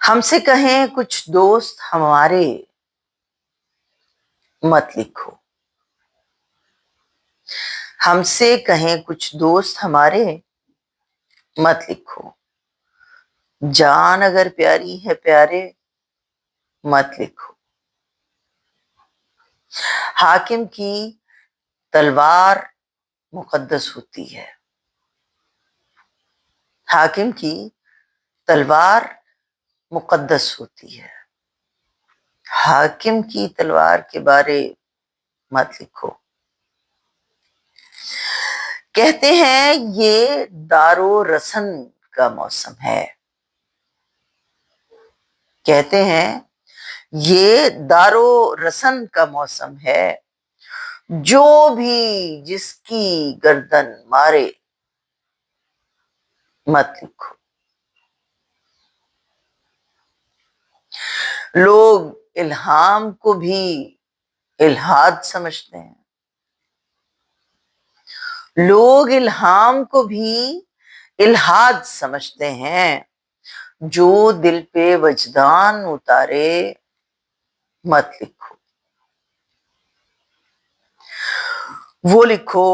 ہم سے کہیں کچھ دوست ہمارے مت لکھو، ہم سے کہیں کچھ دوست ہمارے مت لکھو، جان اگر پیاری ہے پیارے مت لکھو۔ حاکم کی تلوار مقدس ہوتی ہے، حاکم کی تلوار مقدس ہوتی ہے، حاکم کی تلوار کے بارے مت لکھو۔ کہتے ہیں یہ دار و رسن کا موسم ہے، کہتے ہیں یہ دار و رسن کا موسم ہے، جو بھی جس کی گردن مارے مت لکھو۔ لوگ الہام کو بھی الہاد سمجھتے ہیں، لوگ الہام کو بھی الہاد سمجھتے ہیں، جو دل پہ وجدان اتارے مت لکھو۔ وہ لکھو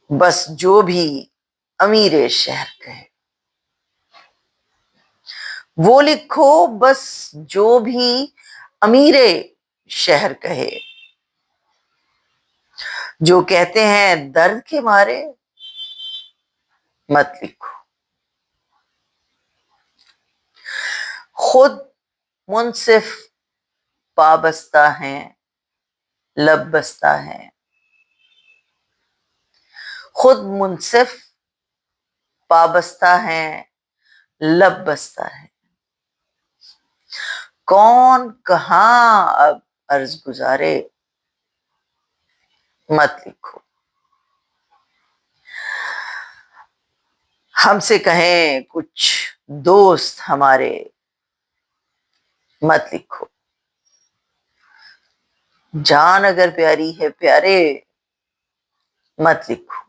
بس جو بھی امیر شہر کہے، وہ لکھو بس جو بھی امیر شہر کہے، جو کہتے ہیں درد کے مارے مت لکھو۔ خود منصف پابستہ ہیں لب بستہ ہیں، خود منصف پابستہ ہیں لب بستہ ہے، کون کہاں اب عرض گزارے مت لکھو۔ ہم سے کہیں کچھ دوست ہمارے مت لکھو، جان اگر پیاری ہے پیارے مت لکھو۔